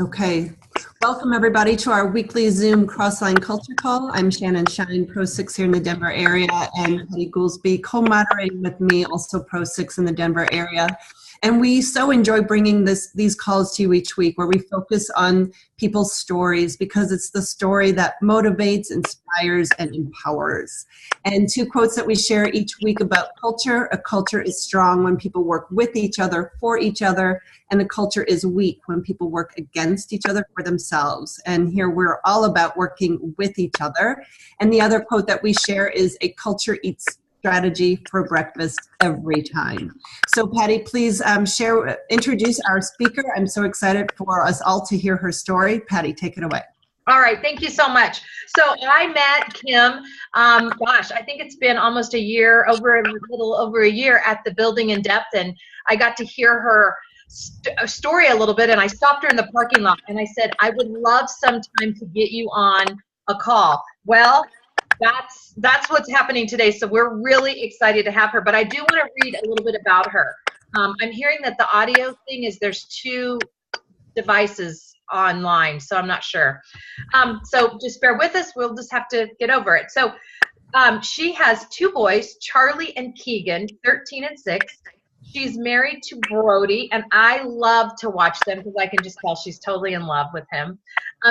Okay. Welcome everybody to our weekly Zoom Crossline Culture Call. I'm Shannon Shine, Pro 6 here in the Denver area, and Patty Goolsby co-moderating with me, also Pro 6 in the Denver area. And we so enjoy bringing these calls to you each week where we focus on people's stories because it's the story that motivates, inspires, and empowers. And two quotes that we share each week about culture. A culture is strong when people work with each other, for each other, and a culture is weak when people work against each other for themselves. And here we're all about working with each other. And the other quote that we share is a culture eats strategy for breakfast every time. So Patty, please introduce our speaker. I'm so excited for us all to hear her story. Patty, take it away. All right, thank you so much. So I met Kim, I think it's been almost a little over a year at the Building in Depth, and I got to hear her story a little bit, and I stopped her in the parking lot, and I said, I would love sometime to get you on a call. Well, that's what's happening today, so we're really excited to have her, but I do want to read a little bit about her. I'm hearing that the audio thing is there's two devices online, so I'm not sure. So just bear with us. We'll just have to get over it. So she has two boys, Charlie and Keegan, 13 and 6. She's married to Brody, and I love to watch them because I can just tell she's totally in love with him.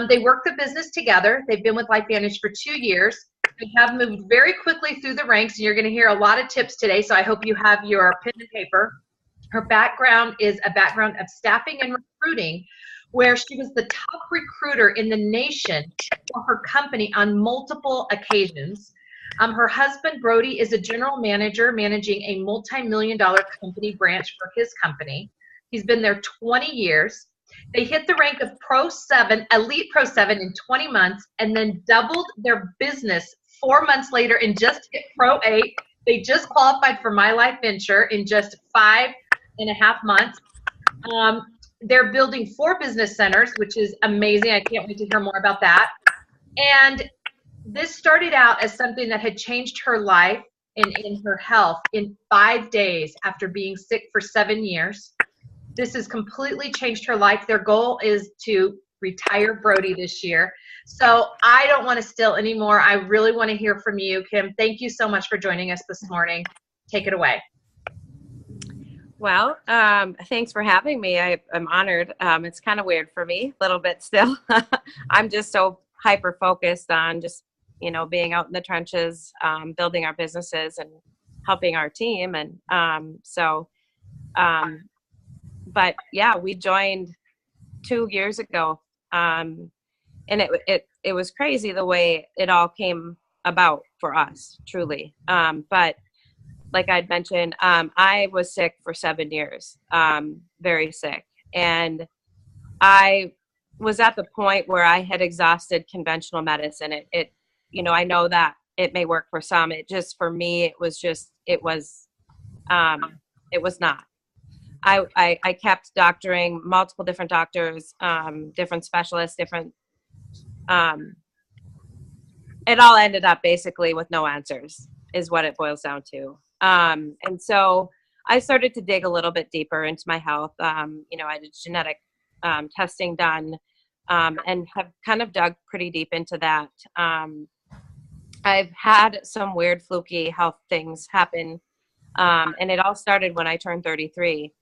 They work the business together. They've been with LifeVantage for 2 years. They have moved very quickly through the ranks, and you're going to hear a lot of tips today, so I hope you have your pen and paper. Her background is a background of staffing and recruiting, where she was the top recruiter in the nation for her company on multiple occasions. Her husband, Brody, is a general manager managing a multi-million-dollar company branch for his company. He's been there 20 years. They hit the rank of Pro 7, Elite Pro 7 in 20 months, and then doubled their business 4 months later and just hit Pro 8. They just qualified for My Life Venture in just 5.5 months. They're building 4 business centers, which is amazing. I can't wait to hear more about that. And this started out as something that had changed her life and in her health in 5 days after being sick for 7 years. This has completely changed her life. Their goal is to retire Brody this year. So I don't want to steal anymore. I really want to hear from you, Kim. Thank you so much for joining us this morning. Take it away. Well, thanks for having me. I'm honored. It's kind of weird for me, a little bit still. I'm just so hyper focused on just, being out in the trenches, building our businesses and helping our team. And but yeah, we joined 2 years ago. And it was crazy the way it all came about for us, truly. But like I'd mentioned, I was sick for 7 years, very sick. And I was at the point where I had exhausted conventional medicine. I know that it may work for some. It just, for me, it was not. I kept doctoring multiple different doctors, different specialists, it all ended up basically with no answers is what it boils down to. And so I started to dig a little bit deeper into my health. I did genetic testing done and have kind of dug pretty deep into that. I've had some weird fluky health things happen. And it all started when I turned 33.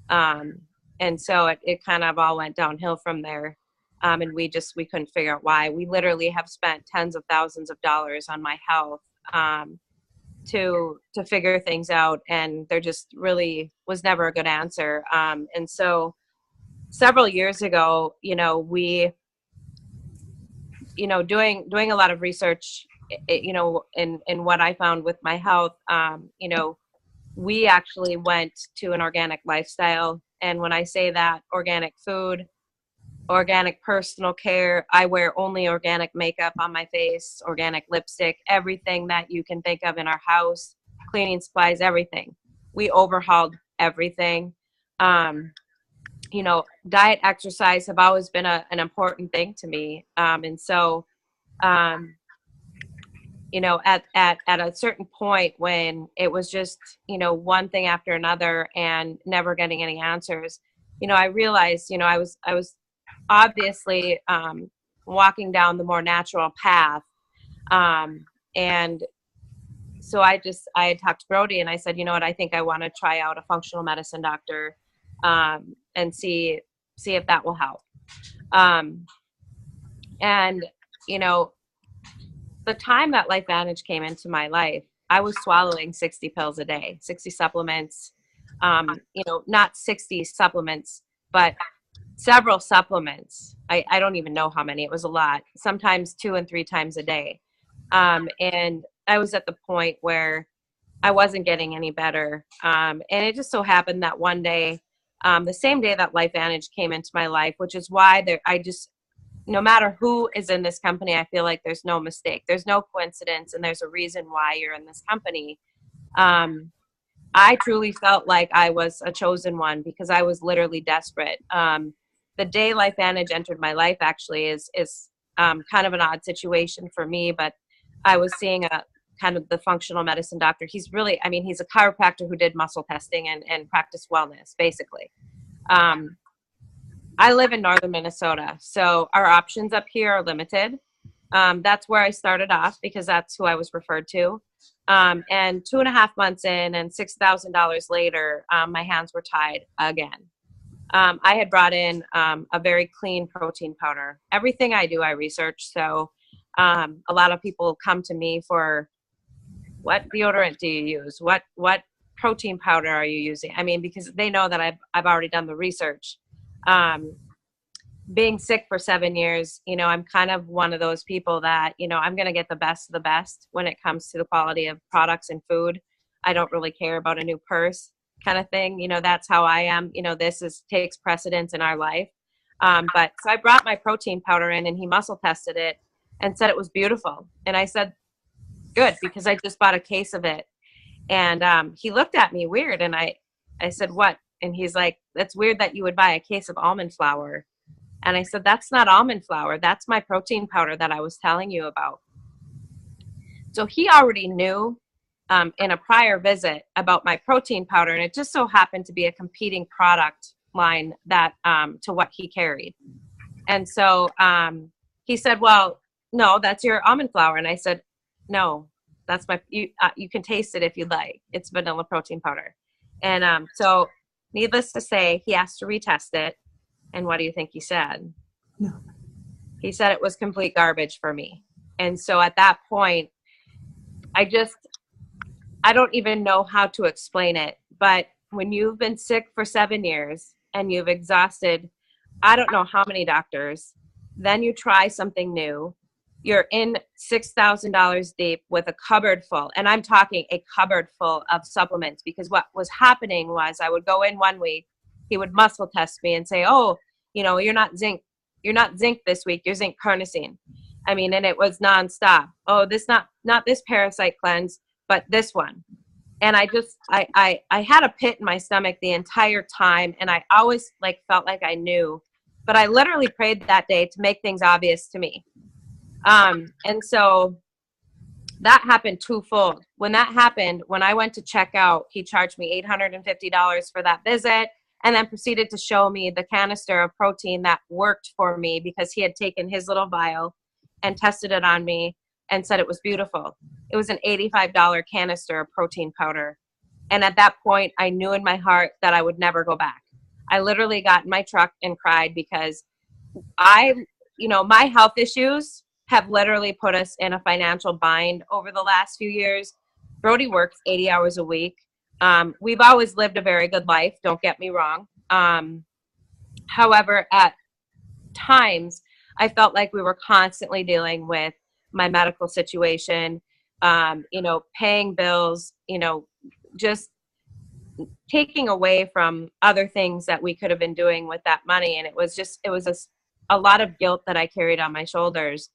And so it kind of all went downhill from there. And we couldn't figure out why. We literally have spent tens of thousands of dollars on my health to figure things out, and there just really was never a good answer. And so several years ago, we, doing a lot of research, in what I found with my health, we actually went to an organic lifestyle. And when I say that, organic food, organic personal care, I wear only organic makeup on my face, organic lipstick, everything that you can think of in our house, cleaning supplies, everything. We overhauled everything. Diet, exercise have always been an important thing to me. And so, at a certain point when it was just, one thing after another and never getting any answers, I realized, I was obviously walking down the more natural path. And so I had talked to Brody and I said, you know what, I think I want to try out a functional medicine doctor and see if that will help. And, you know, the time that LifeVantage came into my life, I was swallowing 60 pills a day, 60 supplements, you know, not 60 supplements, but several supplements. I don't even know how many. It was a lot, sometimes 2 and 3 times a day. And I was at the point where I wasn't getting any better. And it just so happened that one day, the same day that LifeVantage came into my life, which is why no matter who is in this company, I feel like there's no mistake. There's no coincidence, and there's a reason why you're in this company. I truly felt like I was a chosen one because I was literally desperate. The day LifeVantage entered my life actually is kind of an odd situation for me, but I was seeing a kind of the functional medicine doctor. He's really, I mean, he's a chiropractor who did muscle testing and practiced wellness, basically. I live in northern Minnesota, so our options up here are limited. That's where I started off because that's who I was referred to. And 2.5 months in and $6,000 later, my hands were tied again. I had brought in a very clean protein powder. Everything I do, I research. So a lot of people come to me for, what deodorant do you use? What protein powder are you using? I mean, because they know that I've already done the research. Being sick for 7 years, you know, I'm kind of one of those people that, you know, I'm going to get the best of the best when it comes to the quality of products and food. I don't really care about a new purse kind of thing. You know, that's how I am. You know, takes precedence in our life. But so I brought my protein powder in and he muscle tested it and said it was beautiful. And I said, good, because I just bought a case of it. And he looked at me weird. And I said, what? And he's like, that's weird that you would buy a case of almond flour. And I said, that's not almond flour. That's my protein powder that I was telling you about. So he already knew in a prior visit about my protein powder. And it just so happened to be a competing product line that to what he carried. And so he said, well, no, that's your almond flour. And I said, no, that's you can taste it if you'd like. It's vanilla protein powder. And so needless to say, he asked to retest it. And what do you think he said? No. He said it was complete garbage for me. And so at that point, I don't even know how to explain it. But when you've been sick for 7 years and you've exhausted, I don't know how many doctors, then you try something new. You're in $6,000 deep with a cupboard full. And I'm talking a cupboard full of supplements, because what was happening was I would go in one week, he would muscle test me and say, oh, you know, you're not zinc this week, you're zinc carnosine. I mean, and it was nonstop. Oh, not this parasite cleanse, but this one. And I had a pit in my stomach the entire time. And I always felt like I knew, but I literally prayed that day to make things obvious to me. And so that happened twofold. When that happened, when I went to check out, he charged me $850 for that visit, and then proceeded to show me the canister of protein that worked for me, because he had taken his little vial and tested it on me and said it was beautiful. It was an $85 canister of protein powder. And at that point, I knew in my heart that I would never go back. I literally got in my truck and cried, because my health issues have literally put us in a financial bind over the last few years. Brody works 80 hours a week. We've always lived a very good life, don't get me wrong. However, at times, I felt like we were constantly dealing with my medical situation, paying bills, just taking away from other things that we could have been doing with that money. And it was a lot of guilt that I carried on my shoulders.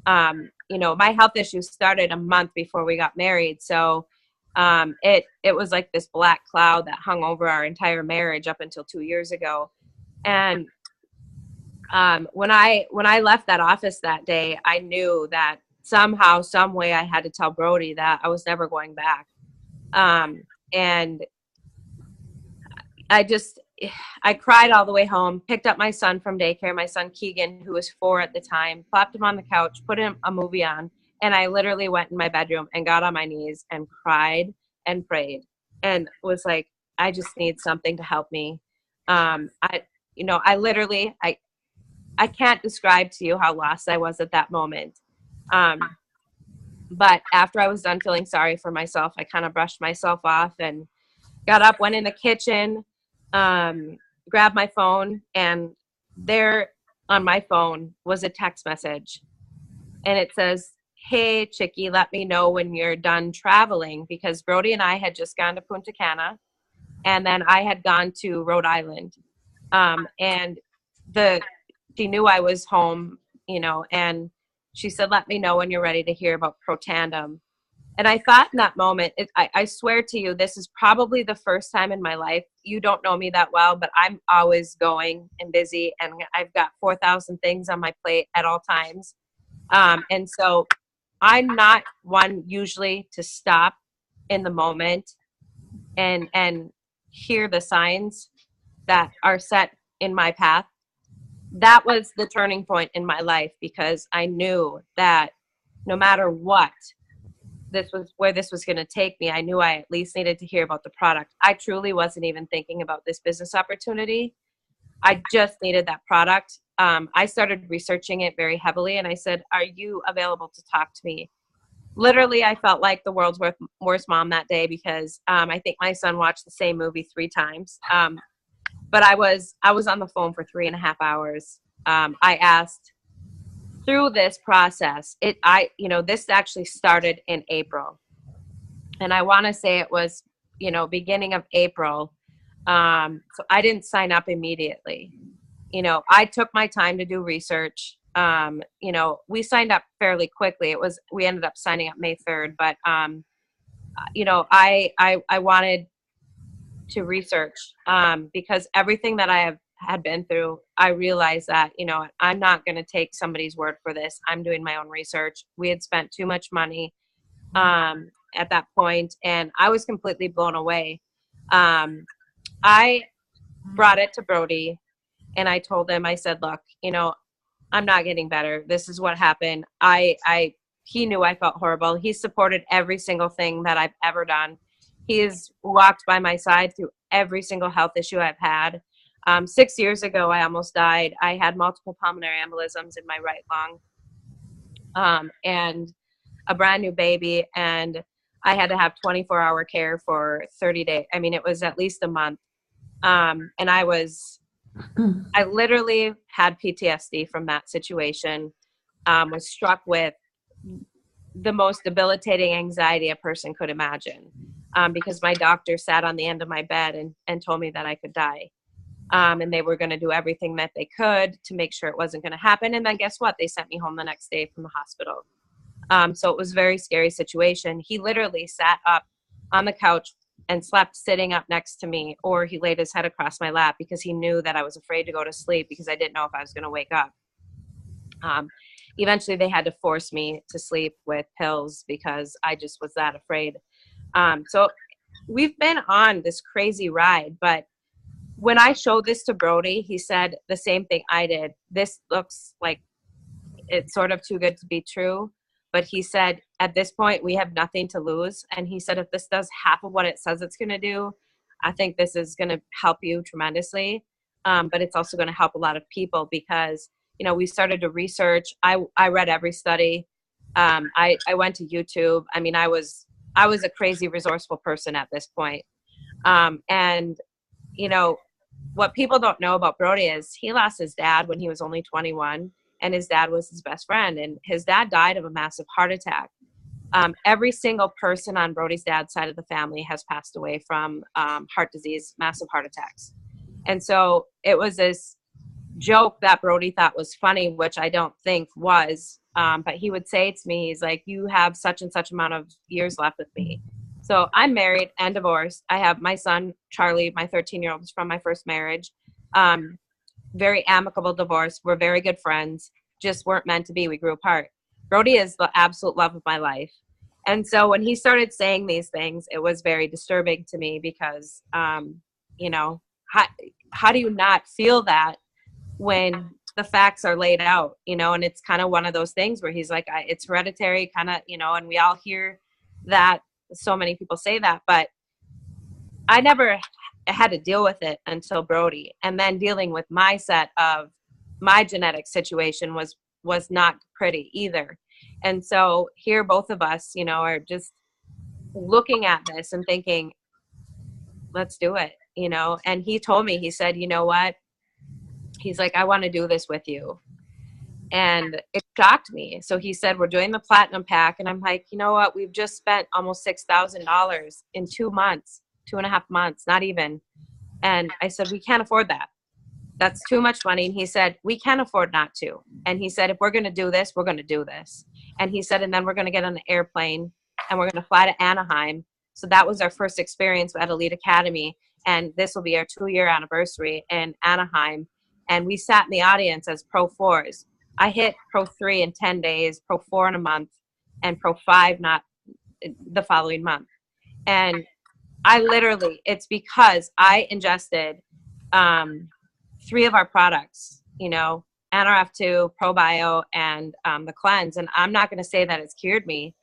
My health issues started a month before we got married. So it was like this black cloud that hung over our entire marriage up until 2 years ago. And when I left that office that day, I knew that somehow, some way I had to tell Brody that I was never going back. And I just, I cried all the way home, picked up my son from daycare, my son Keegan, who was 4 at the time, plopped him on the couch, put him a movie on, and I literally went in my bedroom and got on my knees and cried and prayed and was like, I just need something to help me. I literally, I can't describe to you how lost I was at that moment. But after I was done feeling sorry for myself, I kind of brushed myself off and got up, went in the kitchen, grabbed my phone, and there on my phone was a text message. And it says, "Hey, Chickie, let me know when you're done traveling," because Brody and I had just gone to Punta Cana, and then I had gone to Rhode Island. And she knew I was home, and she said, "Let me know when you're ready to hear about Protandem." And I thought in that moment, I swear to you, this is probably the first time in my life. You don't know me that well, but I'm always going and busy, and I've got 4,000 things on my plate at all times. And so I'm not one usually to stop in the moment and hear the signs that are set in my path. That was the turning point in my life, because I knew that no matter what, where this was going to take me. I knew I at least needed to hear about the product. I truly wasn't even thinking about this business opportunity. I just needed that product. I started researching it very heavily, and I said, "Are you available to talk to me?" Literally, I felt like the world's worst mom that day, because I think my son watched the same movie 3 times. But I was on the phone for 3.5 hours. I asked, through this process, this actually started in April, and I want to say it was, beginning of April. So I didn't sign up immediately. I took my time to do research. We signed up fairly quickly. We ended up signing up May 3rd, but I wanted to research, because everything that I had been through, I realized that, I'm not going to take somebody's word for this. I'm doing my own research. We had spent too much money at that point, and I was completely blown away. I brought it to Brody, and I told him, I said, "Look, I'm not getting better. This is what happened." He knew I felt horrible. He supported every single thing that I've ever done. He has walked by my side through every single health issue I've had. 6 years ago, I almost died. I had multiple pulmonary embolisms in my right lung, and a brand new baby, and I had to have 24-hour care for 30 days. I mean, it was at least a month. And I literally had PTSD from that situation, was struck with the most debilitating anxiety a person could imagine, because my doctor sat on the end of my bed and told me that I could die. And they were going to do everything that they could to make sure it wasn't going to happen. And then guess what? They sent me home the next day from the hospital. So it was a very scary situation. He literally sat up on the couch and slept sitting up next to me, or he laid his head across my lap, because he knew that I was afraid to go to sleep, because I didn't know if I was going to wake up. Eventually they had to force me to sleep with pills, because I just was that afraid. So we've been on this crazy ride, but when I showed this to Brody, he said the same thing I did. "This looks like it's sort of too good to be true." But he said, "At this point, we have nothing to lose." And he said, "If this does half of what it says it's going to do, I think this is going to help you tremendously. But it's also going to help a lot of people, because, we started to research. I read every study. I went to YouTube. I mean, I was a crazy resourceful person at this point. And, what people don't know about Brody is he lost his dad when he was only 21. And his dad was his best friend, and his dad died of a massive heart attack. Every single person on Brody's dad's side of the family has passed away from heart disease, massive heart attacks. And so it was this joke that Brody thought was funny, which I don't think was, but he would say to me, he's like, "You have such and such amount of years left with me." So I'm married and divorced. I have my son, Charlie, my 13-year-old, is from my first marriage. Very amicable divorce. We're very good friends, just weren't meant to be. We grew apart. Brody is the absolute love of my life. And so when he started saying these things, it was very disturbing to me, because, how do you not feel that when the facts are laid out, you know? And it's kind of one of those things where he's like, it's hereditary kind of, you know, and we all hear that. So many people say that, but I never had to deal with it until Brody. And then dealing with my set of my genetic situation was not pretty either. And so here both of us, you know, are just looking at this and thinking, let's do it, you know? And he told me, he said, you know what? He's like, I want to do this with you. And it shocked me. So he said, we're doing the platinum pack. And I'm like, you know what? We've just spent almost $6,000 in 2 months, 2.5 months, not even. And I said, we can't afford that. That's too much money. And he said, we can't afford not to. And he said, if we're going to do this, we're going to do this. And he said, and then we're going to get on the airplane and we're going to fly to Anaheim. So that was our first experience at Elite Academy. And this will be our 2-year anniversary in Anaheim. And we sat in the audience as Pro 4s. I hit Pro 3 in 10 days, Pro 4 in a month, and Pro 5 not the following month. And I literally, it's because I ingested 3 of our products, you know, NRF2, ProBio, and the cleanse. And I'm not going to say that it's cured me.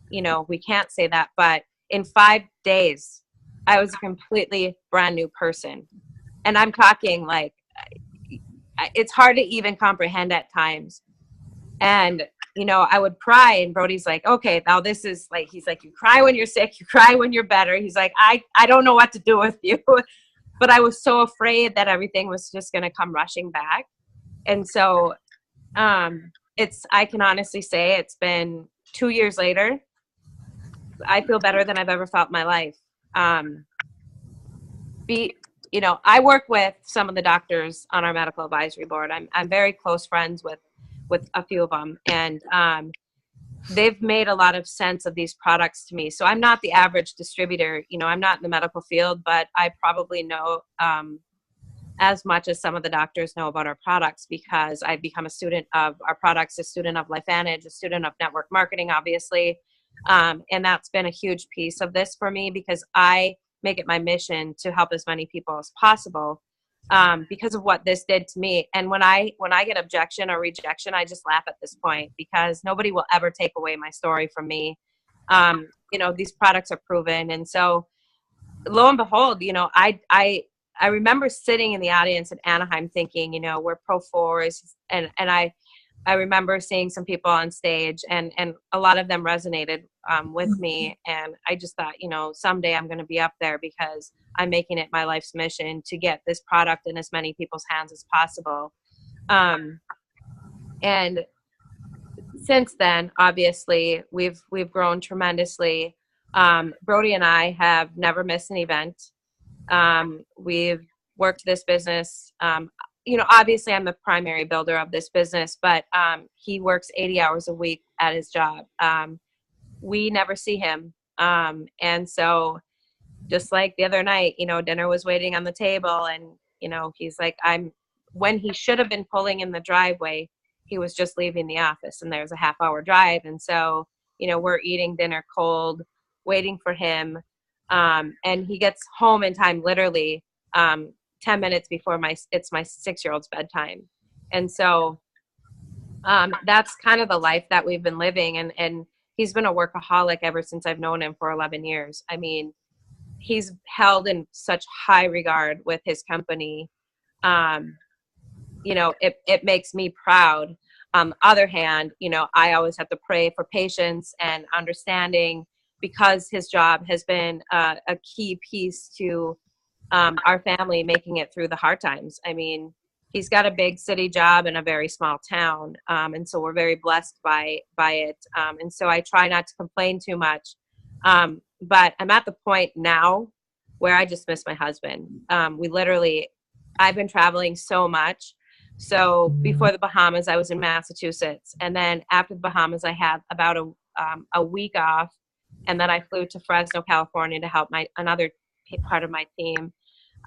You know, we can't say that. But in 5 days, I was a completely brand new person. And I'm talking like, it's hard to even comprehend at times. And, you know, I would cry and Brody's like, okay, now this is like, he's like, you cry when you're sick, you cry when you're better. He's like, I don't know what to do with you. But I was so afraid that everything was just going to come rushing back. And so I can honestly say it's been 2 years later. I feel better than I've ever felt in my life. You know, I work with some of the doctors on our medical advisory board. I'm very close friends with a few of them, and they've made a lot of sense of these products to me. So I'm not the average distributor. You know, I'm not in the medical field, but I probably know as much as some of the doctors know about our products because I've become a student of our products, a student of LifeVantage, a student of network marketing, obviously. And that's been a huge piece of this for me because I make it my mission to help as many people as possible because of what this did to me. And when I get objection or rejection, I just laugh at this point because nobody will ever take away my story from me. You know, these products are proven. And so lo and behold, you know, I remember sitting in the audience in Anaheim thinking, you know, we're Pro 4s. And I remember seeing some people on stage and a lot of them resonated with me. And I just thought, you know, someday I'm going to be up there because I'm making it my life's mission to get this product in as many people's hands as possible. And since then, obviously, we've grown tremendously. Brody and I have never missed an event. We've worked this business. You know, obviously I'm the primary builder of this business, but he works 80 hours a week at his job. We never see him. And so just like the other night, you know, dinner was waiting on the table and, you know, he's like, when he should have been pulling in the driveway, he was just leaving the office and there's a half-hour drive. And so, you know, we're eating dinner cold, waiting for him. And he gets home in time, literally, 10 minutes before it's my 6-year-old's bedtime. And so that's kind of the life that we've been living. And he's been a workaholic ever since I've known him for 11 years. I mean, he's held in such high regard with his company. You know, it makes me proud. On the other hand, you know, I always have to pray for patience and understanding because his job has been a key piece to our family making it through the hard times. I mean, he's got a big city job in a very small town. And so we're very blessed by it. And so I try not to complain too much. But I'm at the point now where I just miss my husband. I've been traveling so much. So before the Bahamas, I was in Massachusetts. And then after the Bahamas, I had about a week off. And then I flew to Fresno, California to help another part of my team.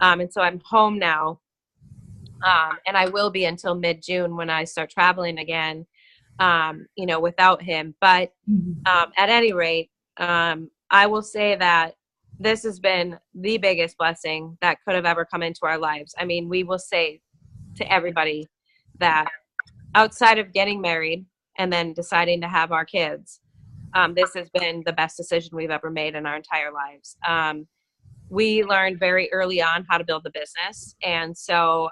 And so I'm home now. And I will be until mid-June when I start traveling again, you know, without him. But at any rate, I will say that this has been the biggest blessing that could have ever come into our lives. I mean, we will say to everybody that outside of getting married and then deciding to have our kids, this has been the best decision we've ever made in our entire lives. We learned very early on how to build the business. And so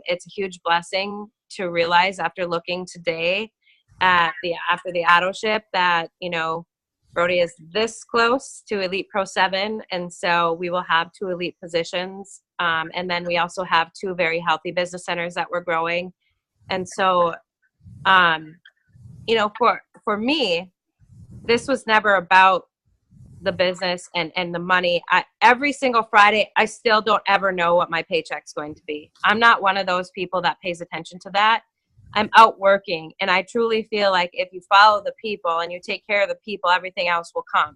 it's a huge blessing to realize after looking today after the auto ship that, you know, Brody is this close to Elite Pro 7. And so we will have 2 elite positions. And then we also have 2 very healthy business centers that we're growing. And so, you know, for me, this was never about the business and the money. Every single Friday, I still don't ever know what my paycheck's going to be. I'm not one of those people that pays attention to that. I'm out working, and I truly feel like if you follow the people and you take care of the people, everything else will come.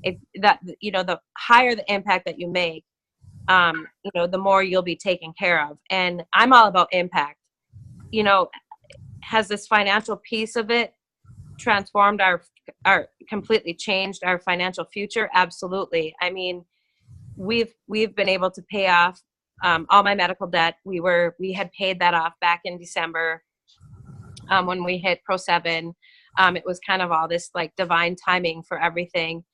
You know, the higher the impact that you make, you know, the more you'll be taken care of. And I'm all about impact. You know, has this financial piece of it transformed our completely changed our financial future? Absolutely. I mean, we've been able to pay off all my medical debt. We had paid that off back in December when we hit Pro 7. It was kind of all this like divine timing for everything.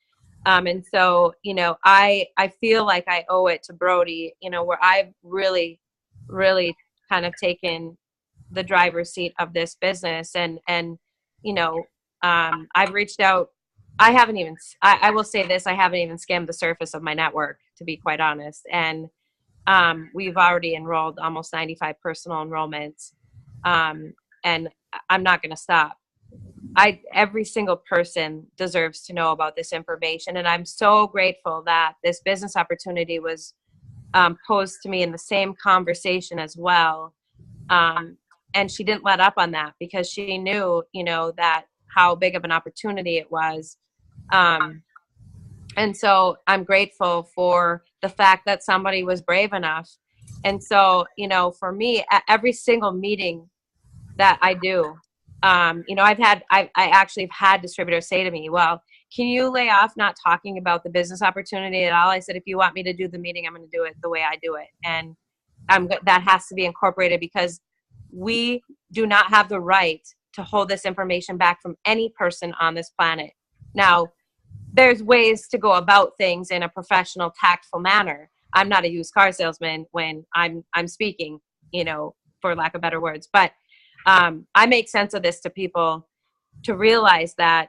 And so, you know, I feel like I owe it to Brody, you know, where I've really, really kind of taken the driver's seat of this business. And, you know, I've reached out. I will say this, I haven't even skimmed the surface of my network, to be quite honest. And we've already enrolled almost 95 personal enrollments. And I'm not going to stop. Every single person deserves to know about this information. And I'm so grateful that this business opportunity was posed to me in the same conversation as well. And she didn't let up on that because she knew, you know, that how big of an opportunity it was. And so I'm grateful for the fact that somebody was brave enough. And so, you know, for me, at every single meeting that I do, you know, I actually have had distributors say to me, well, can you lay off not talking about the business opportunity at all? I said, if you want me to do the meeting, I'm going to do it the way I do it. And that has to be incorporated because we do not have the right to hold this information back from any person on this planet. Now, there's ways to go about things in a professional, tactful manner. I'm not a used car salesman when I'm speaking, you know, for lack of better words. But I make sense of this to people to realize that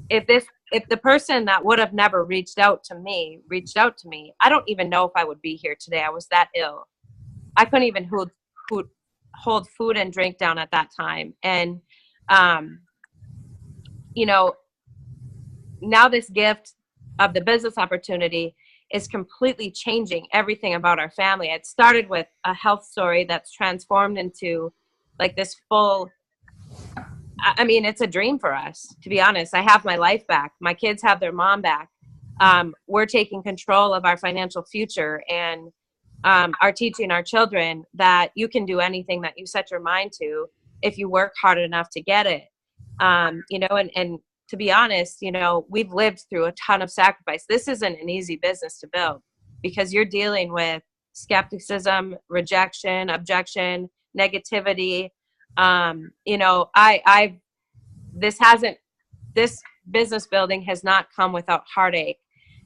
if the person that would have never reached out to me, I don't even know if I would be here today. I was that ill. I couldn't even hold food and drink down at that time. And, you know, now this gift of the business opportunity is completely changing everything about our family. It started with a health story that's transformed into like this full, I mean, it's a dream for us, to be honest. I have my life back. My kids have their mom back. We're taking control of our financial future and are teaching our children that you can do anything that you set your mind to if you work hard enough to get it. You know, and to be honest, you know, we've lived through a ton of sacrifice. This isn't an easy business to build because you're dealing with skepticism, rejection, objection, negativity. You know, this business building has not come without heartache.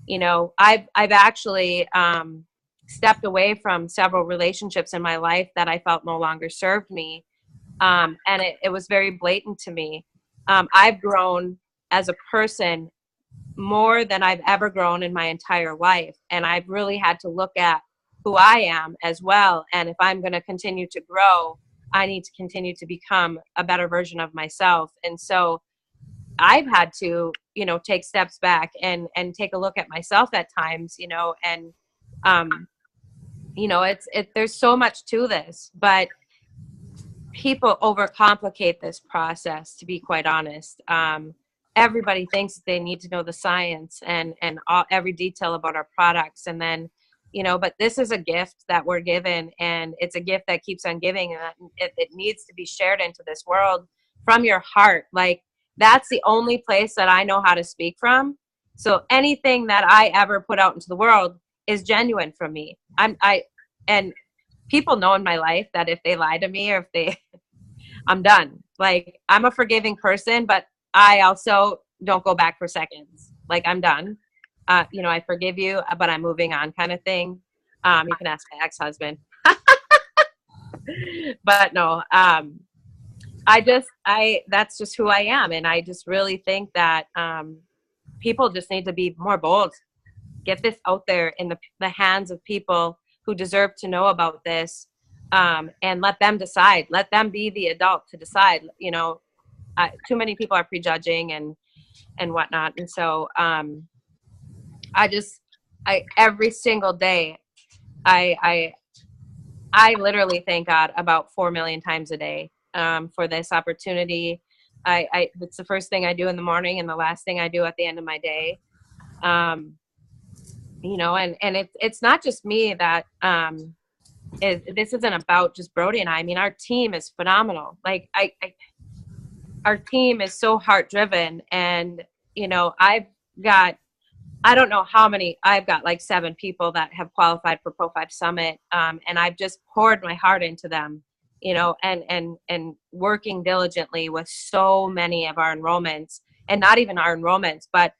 You know, I've actually stepped away from several relationships in my life that I felt no longer served me. And it was very blatant to me. I've grown as a person more than I've ever grown in my entire life. And I've really had to look at who I am as well. And if I'm going to continue to grow, I need to continue to become a better version of myself. And so I've had to, you know, take steps back and take a look at myself at times, you know, and, you know, there's so much to this, but people overcomplicate this process, to be quite honest. Everybody thinks they need to know the science and every detail about our products. And then, you know, but this is a gift that we're given, and it's a gift that keeps on giving, and it needs to be shared into this world from your heart. Like, that's the only place that I know how to speak from. So anything that I ever put out into the world is genuine from me. And people know in my life that if they lie to me or if they, I'm done. Like, I'm a forgiving person, but I also don't go back for seconds. Like, I'm done. I forgive you, but I'm moving on, kind of thing. You can ask my ex-husband. But no, that's just who I am. And I just really think that people just need to be more bold. Get this out there in the hands of people who deserve to know about this, and let them decide. Let them be the adult to decide. Too many people are prejudging and whatnot. And so every single day, I literally thank God about 4 million times a day for this opportunity. It's the first thing I do in the morning and the last thing I do at the end of my day. And it's not just me that this isn't about just Brody and I. I mean, our team is phenomenal. Like our team is so heart driven, and I don't know how many. I've got like 7 people that have qualified for Pro 5 Summit, and I've just poured my heart into them, and working diligently with so many of our enrollments, and not even our enrollments, but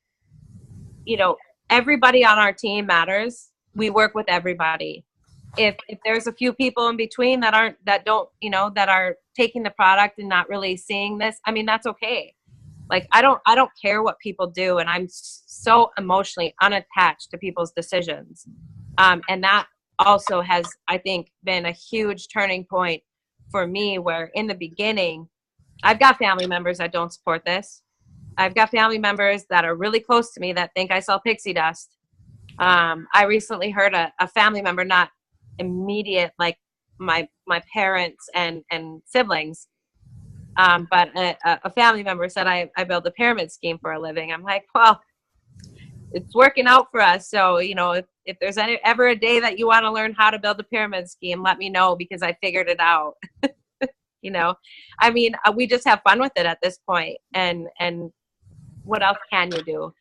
everybody on our team matters. We work with everybody. If there's a few people in between that are taking the product and not really seeing this, I mean, that's okay. Like, I don't care what people do, and I'm so emotionally unattached to people's decisions. And that also has, I think, been a huge turning point for me, where in the beginning, I've got family members that don't support this. I've got family members that are really close to me that think I sell pixie dust. I recently heard a family member, not immediate, like my parents and siblings, but a family member said I build a pyramid scheme for a living. I'm like, well, it's working out for us. So, if there's ever a day that you want to learn how to build a pyramid scheme, let me know, because I figured it out. I mean, we just have fun with it at this point. And what else can you do?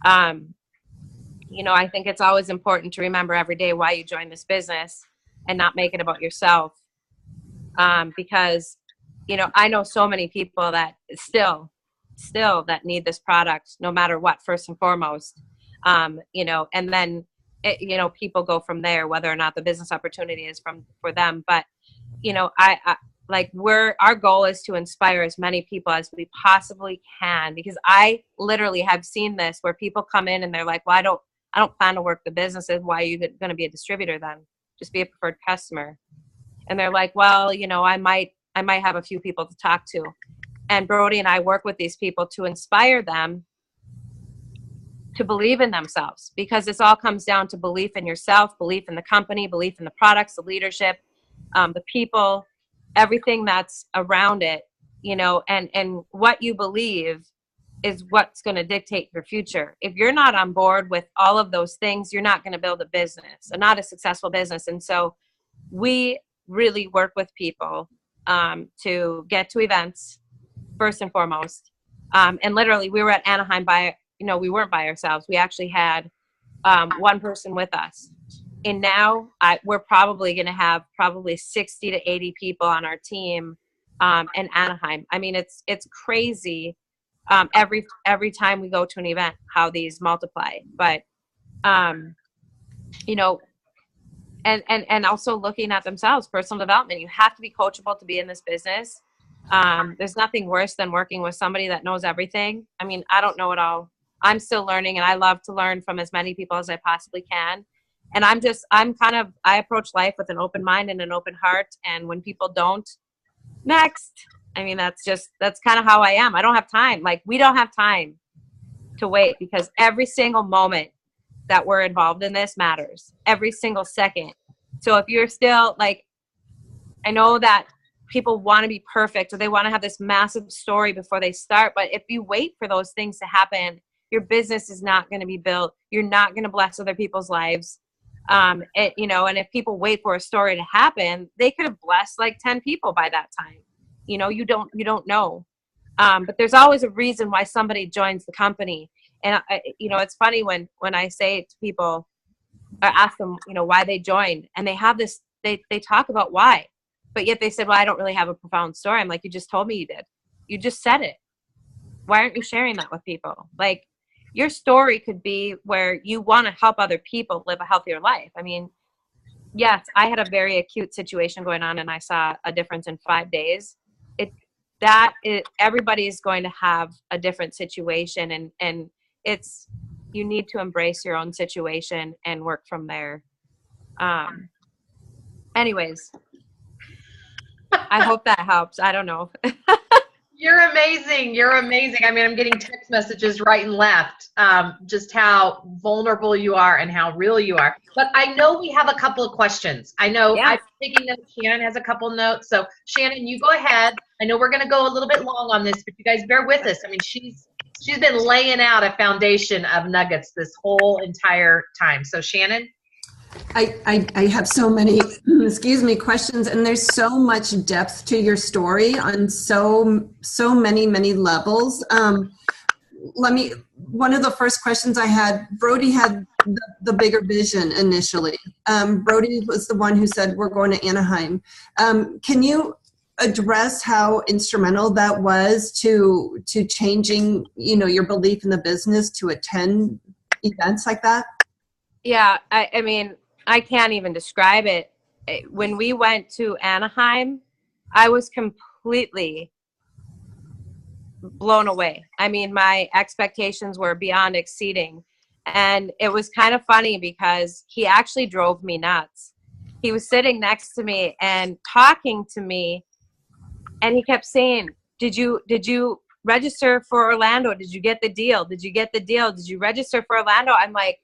I think it's always important to remember every day why you joined this business and not make it about yourself. Because, I know so many people that still that need this product, no matter what, first and foremost. And then, people go from there, whether or not the business opportunity is for them. But, our goal is to inspire as many people as we possibly can, because I literally have seen this where people come in and they're like, well, I don't plan to work the businesses. Why are you going to be a distributor then? Just be a preferred customer. And they're like, well, I might have a few people to talk to. And Brody and I work with these people to inspire them to believe in themselves, because this all comes down to belief in yourself, belief in the company, belief in the products, the leadership, the people, everything that's around it, and what you believe is what's going to dictate your future. If you're not on board with all of those things, you're not going to build a business, and not a successful business. And so we really work with people to get to events first and foremost. And literally, we were at Anaheim we weren't by ourselves. We actually had one person with us. And now we're probably going to have 60 to 80 people on our team in Anaheim. I mean, it's crazy. Every time we go to an event, how these multiply. But and also looking at themselves, personal development. You have to be coachable to be in this business. There's nothing worse than working with somebody that knows everything. I mean, I don't know it all. I'm still learning, and I love to learn from as many people as I possibly can. And I approach life with an open mind and an open heart. And when people don't, next. I mean, that's kind of how I am. I don't have time. Like, we don't have time to wait, because every single moment that we're involved in this matters. Every single second. So if you're still I know that people want to be perfect, or they want to have this massive story before they start. But if you wait for those things to happen, your business is not going to be built. You're not going to bless other people's lives. And if people wait for a story to happen, they could have blessed 10 people by that time. You don't know. But there's always a reason why somebody joins the company. And it's funny when I say to people, I ask them, why they joined, and they have this, they talk about why, but yet they said, well, I don't really have a profound story. I'm like, you just told me you did. You just said it. Why aren't you sharing that with people? Like, your story could be where you want to help other people live a healthier life. I mean, yes, I had a very acute situation going on and I saw a difference in 5 days. Everybody's going to have a different situation, and you need to embrace your own situation and work from there. Anyways, I hope that helps. I don't know. You're amazing. You're amazing. I mean, I'm getting text messages right and left, just how vulnerable you are and how real you are. But I know we have a couple of questions. I know I'm taking notes. Shannon has a couple notes. So Shannon, you go ahead. I know we're going to go a little bit long on this, but you guys bear with us. I mean, she's been laying out a foundation of nuggets this whole entire time. So Shannon? I have so many, questions, and there's so much depth to your story on so many levels. One of the first questions I had, Brody had the bigger vision initially. Brody was the one who said, we're going to Anaheim. Can you address how instrumental that was to changing, your belief in the business to attend events like that? Yeah, I mean, I can't even describe it. When we went to Anaheim, I was completely blown away. I mean, my expectations were beyond exceeding. And it was kind of funny because he actually drove me nuts. He was sitting next to me and talking to me, and he kept saying, did you register for Orlando? Did you get the deal? Did you get the deal? Did you register for Orlando? I'm like,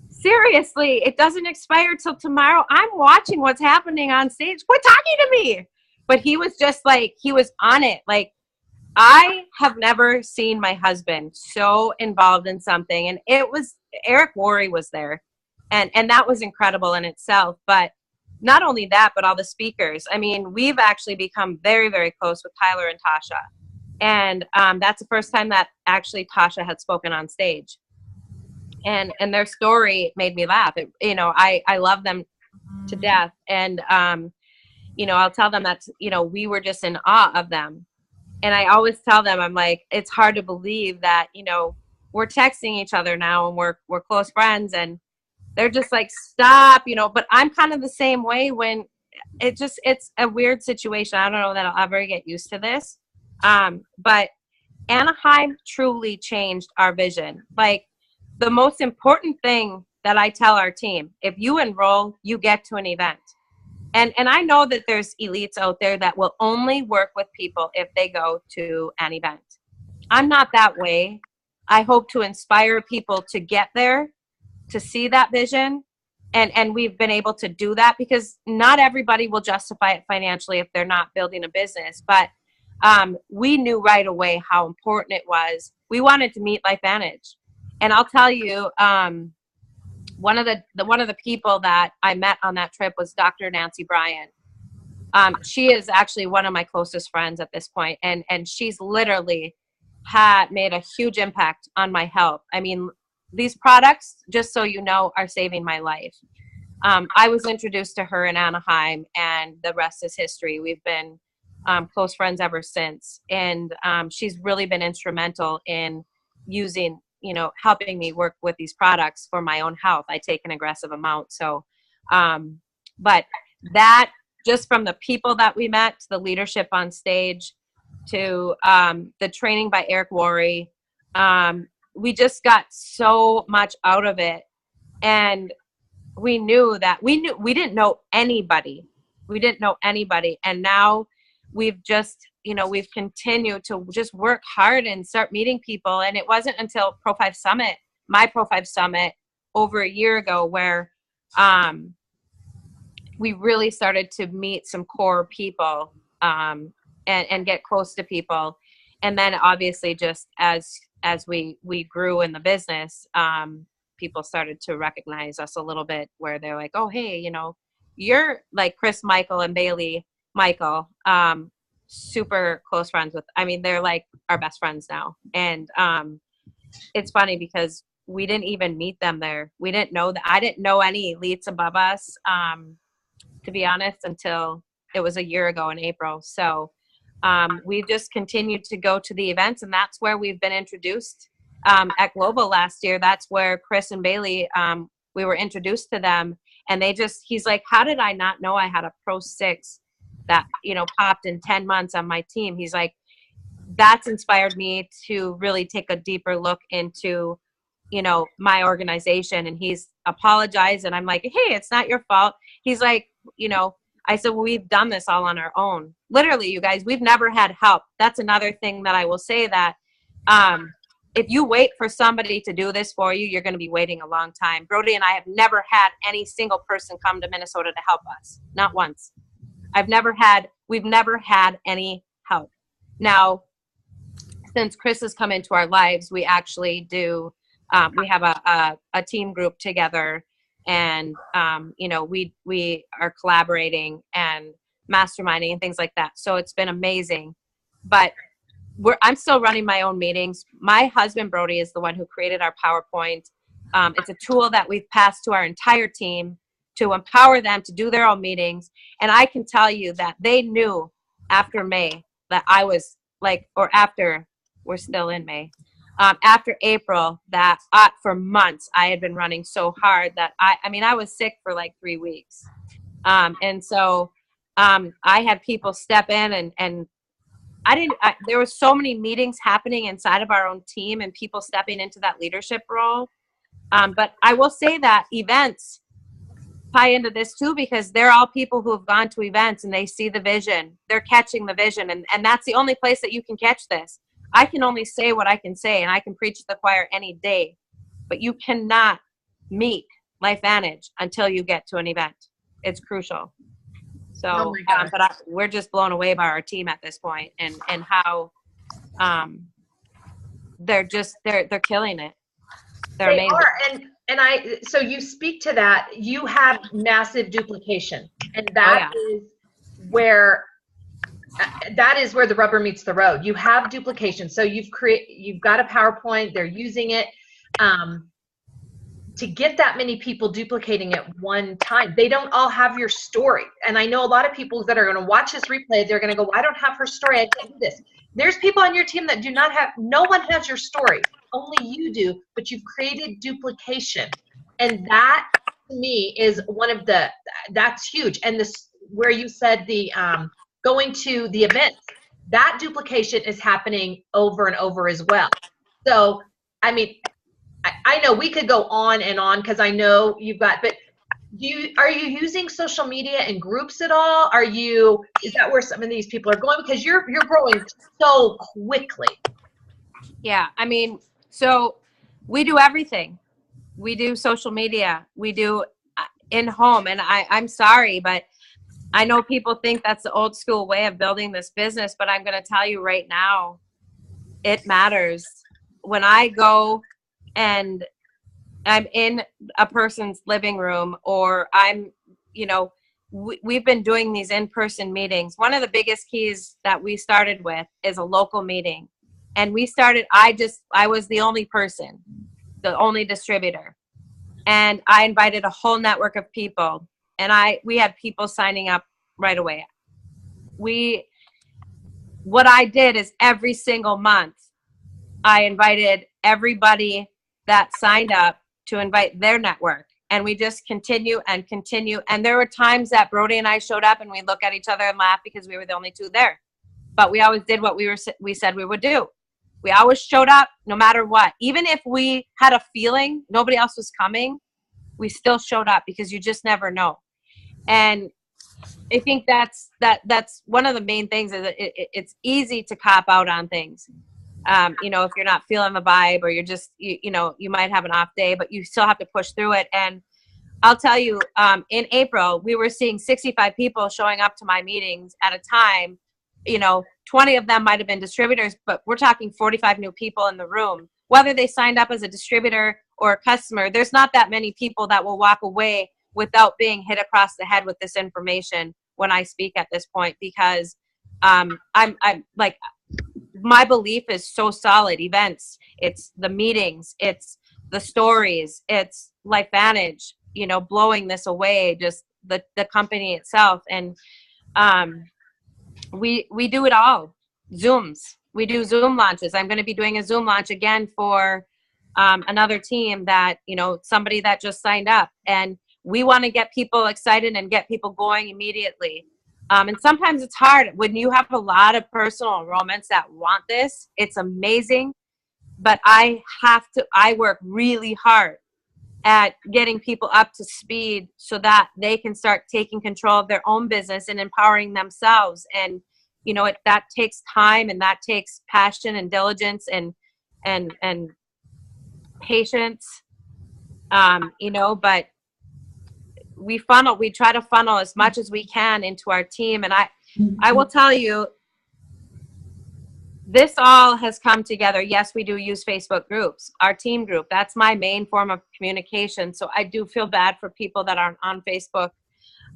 seriously, it doesn't expire till tomorrow. I'm watching what's happening on stage. Quit talking to me. But he was just like, he was on it. Like, I have never seen my husband so involved in something. And it was, Eric Worre was there. And that was incredible in itself. But not only that, but all the speakers. I mean, we've actually become very, very close with Tyler and Tasha. And that's the first time that actually Tasha had spoken on stage. And their story made me laugh. I love them to death. And, I'll tell them that, we were just in awe of them. And I always tell them, I'm like, it's hard to believe that, we're texting each other now and we're close friends, and they're just like, stop, but I'm kind of the same way when it's a weird situation. I don't know that I'll ever get used to this. But Anaheim truly changed our vision. Like, the most important thing that I tell our team, if you enroll, you get to an event. And I know that there's elites out there that will only work with people if they go to an event. I'm not that way. I hope to inspire people to get there, to see that vision. And we've been able to do that because not everybody will justify it financially if they're not building a business. But we knew right away how important it was. We wanted to meet LifeVantage. And I'll tell you, one of the people that I met on that trip was Dr. Nancy Bryan. She is actually one of my closest friends at this point, and she's literally made a huge impact on my health. I mean, these products, just so you know, are saving my life. I was introduced to her in Anaheim, and the rest is history. We've been close friends ever since, and she's really been instrumental in using, helping me work with these products for my own health. I take an aggressive amount. So, but that, just from the people that we met, to the leadership on stage, to the training by Eric Worre, we just got so much out of it. And we didn't know anybody. We didn't know anybody. And now we've just, we've continued to just work hard and start meeting people. And it wasn't until my Pro 5 Summit over a year ago, where we really started to meet some core people and get close to people. And then obviously just as we grew in the business, people started to recognize us a little bit, where they're like, oh, hey, you're like Chris Michael and Bailey Michael, super close friends with, they're like our best friends now. And it's funny because we didn't even meet them there. We didn't know that. I didn't know any elites above us, to be honest, until it was a year ago in April. So we've just continued to go to the events, and that's where we've been introduced at Global last year. That's where Chris and Bailey, we were introduced to them, and he's like, how did I not know I had a Pro 6 that, popped in 10 months on my team? He's like, that's inspired me to really take a deeper look into, my organization. And he's apologized. And I'm like, hey, it's not your fault. He's like, I said, well, we've done this all on our own. Literally, you guys, we've never had help. That's another thing that I will say, that if you wait for somebody to do this for you, you're going to be waiting a long time. Brody and I have never had any single person come to Minnesota to help us. Not once. We've never had any help. Now, since Chris has come into our lives, we actually do, we have a team group together, and, we are collaborating and masterminding and things like that. So it's been amazing, but I'm still running my own meetings. My husband, Brody, is the one who created our PowerPoint. It's a tool that we've passed to our entire team to empower them to do their own meetings. And I can tell you that they knew after May that I was we're still in May. After April, that for months I had been running so hard that I was sick for like 3 weeks. And so I had people step in, and there were so many meetings happening inside of our own team and people stepping into that leadership role. But I will say that events tie into this too, because they're all people who have gone to events and they see the vision. They're catching the vision. And that's the only place that you can catch this. I can only say what I can say, and I can preach to the choir any day, but you cannot meet LifeVantage until you get to an event. It's crucial. So, we're just blown away by our team at this point, and how they're killing it. They're amazing. Are, so you speak to that. You have massive duplication, and that is where the rubber meets the road. You have duplication. So you've got a PowerPoint, they're using it. To get that many people duplicating at one time, they don't all have your story. And I know a lot of people that are going to watch this replay, they're going to go, well, I don't have her story, I can't do this. There's people on your team that no one has your story. Only you do, but you've created duplication. And that, to me, is that's huge. And this, where you said going to the events, that duplication is happening over and over as well. So, I know we could go on and on, because I know you've got, but are you using social media and groups at all? Is that where some of these people are going? Because you're growing so quickly. Yeah. So we do everything. We do social media. We do in home. And I'm sorry, but I know people think that's the old school way of building this business, but I'm going to tell you right now, it matters. When I go and I'm in a person's living room, or we've been doing these in-person meetings. One of the biggest keys that we started with is a local meeting. And I was the only person, the only distributor. And I invited a whole network of people, and we had people signing up right away. What I did is every single month, I invited everybody that signed up to invite their network. And we just continue and continue. And there were times that Brody and I showed up and we look at each other and laugh because we were the only two there. But we always did what we said we would do. We always showed up no matter what. Even if we had a feeling nobody else was coming, we still showed up, because you just never know. And I think that's one of the main things, is it's easy to cop out on things. If you're not feeling the vibe, or you're just, you might have an off day, but you still have to push through it. And I'll tell you, in April, we were seeing 65 people showing up to my meetings at a time. 20 of them might've been distributors, but we're talking 45 new people in the room. Whether they signed up as a distributor or a customer, there's not that many people that will walk away without being hit across the head with this information when I speak at this point, because I'm like, my belief is so solid. Events, it's the meetings, it's the stories, it's LifeVantage, you know, blowing this away, just the company itself. And we do it all. Zooms. We do Zoom launches. I'm going to be doing a Zoom launch again for another team that, you know, somebody that just signed up. And we want to get people excited and get people going immediately. And sometimes it's hard when you have a lot of personal enrollments that want this. It's amazing. But I work really hard at getting people up to speed so that they can start taking control of their own business and empowering themselves. And, you know, that takes time, and that takes passion and diligence and patience, you know, but we try to funnel as much as we can into our team. And I will tell you, this all has come together. Yes, we do use Facebook groups, our team group. That's my main form of communication. So I do feel bad for people that aren't on Facebook.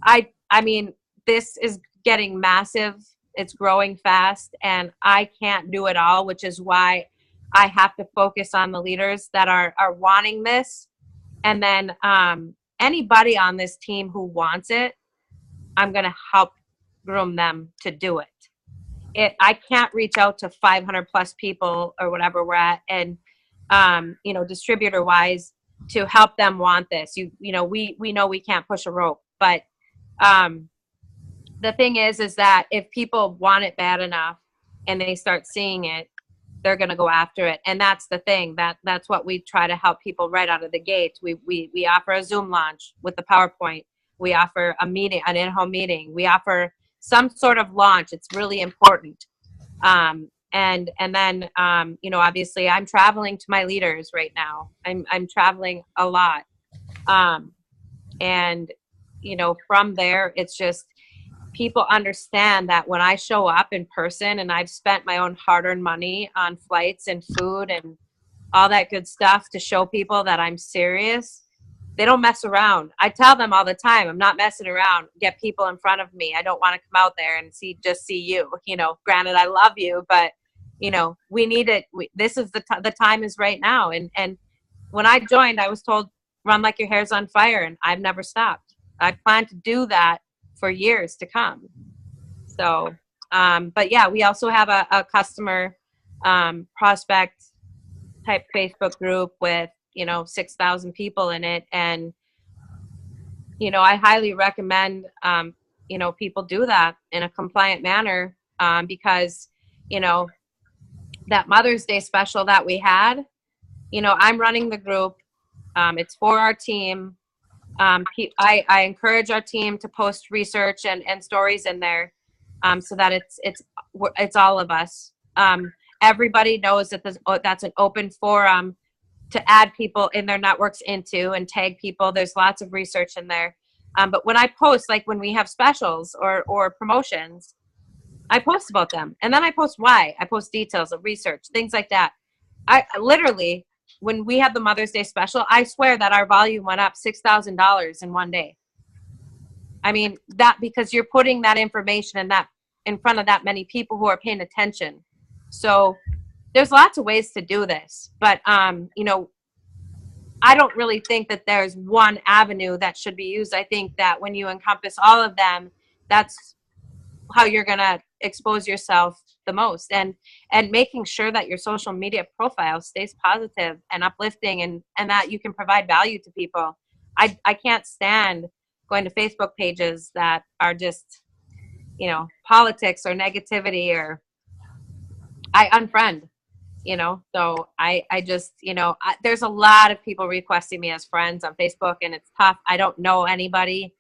I mean, this is getting massive. It's growing fast, and I can't do it all, which is why I have to focus on the leaders that are wanting this. And then anybody on this team who wants it, I'm going to help groom them to do it. I can't reach out to 500 plus people or whatever we're at, and you know, distributor wise, to help them want this. You know, we know we can't push a rope, but the thing is that if people want it bad enough and they start seeing it, they're going to go after it. And that's the thing, that's what we try to help people right out of the gate. We offer a Zoom launch with the PowerPoint. We offer a meeting, an in-home meeting. We offer some sort of launch. It's really important. And then, you know, obviously I'm traveling to my leaders right now. I'm traveling a lot. And, you know, from there, it's just people understand that when I show up in person, and I've spent my own hard-earned money on flights and food and all that good stuff to show people that I'm serious, they don't mess around. I tell them all the time, I'm not messing around. Get people in front of me. I don't want to come out there and just see you. You know, granted, I love you, but, you know, we need it. This is the time is right now. And when I joined, I was told, run like your hair's on fire, and I've never stopped. I plan to do that for years to come. So, but yeah, we also have a customer prospect type Facebook group with, you know, 6,000 people in it. And, you know, I highly recommend, you know, people do that in a compliant manner, because, you know, that Mother's Day special that we had, you know, I'm running the group. It's for our team. I encourage our team to post research and stories in there, so that it's all of us. Everybody knows that that's an open forum to add people in their networks into and tag people. There's lots of research in there. But when I post, like when we have specials or promotions, I post about them. And then I post why. I post details of research, things like that. I literally, when we had the Mother's Day special, I swear that our volume went up $6,000 in one day. I mean, that because you're putting that information in front of that many people who are paying attention. So there's lots of ways to do this, but, you know, I don't really think that there's one avenue that should be used. I think that when you encompass all of them, that's how you're going to expose yourself the most, and making sure that your social media profile stays positive and uplifting, and that you can provide value to people. I can't stand going to Facebook pages that are just, you know, politics or negativity, or I unfriend. You know, so I just, you know, there's a lot of people requesting me as friends on Facebook, and it's tough. I don't know anybody.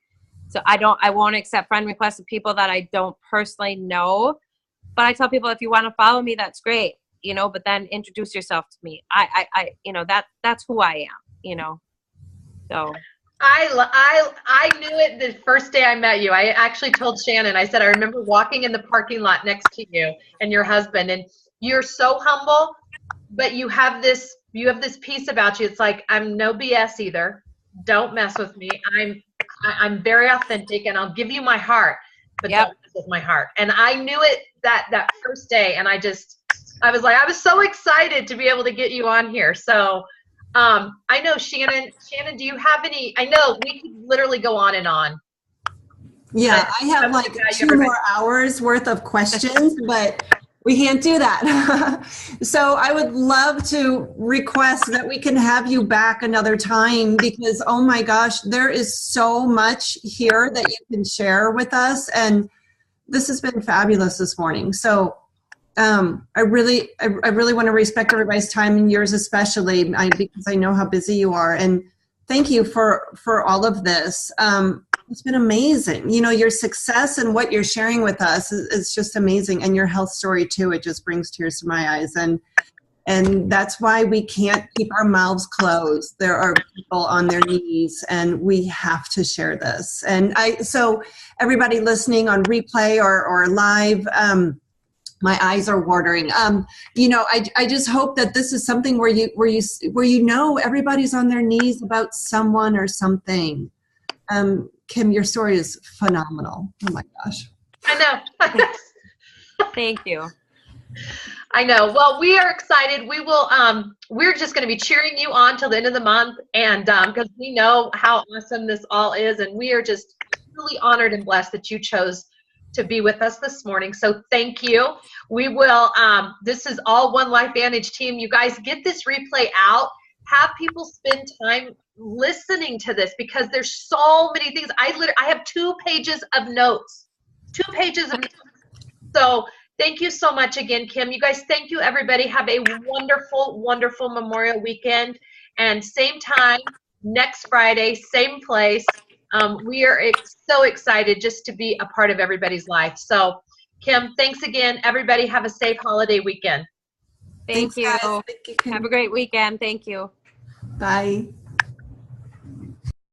So I won't accept friend requests of people that I don't personally know. But I tell people, if you want to follow me, that's great, you know, but then introduce yourself to me. I you know, that's who I am, you know, so. I knew it the first day I met you. I actually told Shannon, I said, I remember walking in the parking lot next to you and your husband, and you're so humble, but you have this piece about you. It's like, I'm no BS either. Don't mess with me. I'm very authentic, and I'll give you my heart, but don't mess with my heart. And I knew it that first day, and I just I was so excited to be able to get you on here. So I know Shannon, do you have any, I know we could literally go on and on. Yeah, I have like 2 more hours worth of questions, but we can't do that. So I would love to request that we can have you back another time because, oh my gosh, there is so much here that you can share with us. And this has been fabulous this morning. So I really want to respect everybody's time and yours especially because I know how busy you are. And thank you for all of this. It's been amazing. You know, your success and what you're sharing with us is just amazing. And your health story too, it just brings tears to my eyes. And that's why we can't keep our mouths closed. There are people on their knees and we have to share this. And so everybody listening on replay or live, my eyes are watering. You know, I just hope that this is something where you know everybody's on their knees about someone or something. Kim, your story is phenomenal. Oh my gosh. I know. Thank you. I know. Well, we are excited. We will. We're just going to be cheering you on till the end of the month, and because we know how awesome this all is, and we are just really honored and blessed that you chose to be with us this morning. So thank you. We will. This is all One Life Vantage team. You guys get this replay out. Have people spend time listening to this because there's so many things. I have 2 pages of notes. 2 pages of notes. So thank you so much again, Kim. You guys, thank you, everybody. Have a wonderful, wonderful Memorial weekend. And same time, next Friday, same place. We are so excited just to be a part of everybody's life. So, Kim, thanks again. Everybody have a safe holiday weekend. Thank you. Thank you, Kim. Have a great weekend. Thank you. Bye.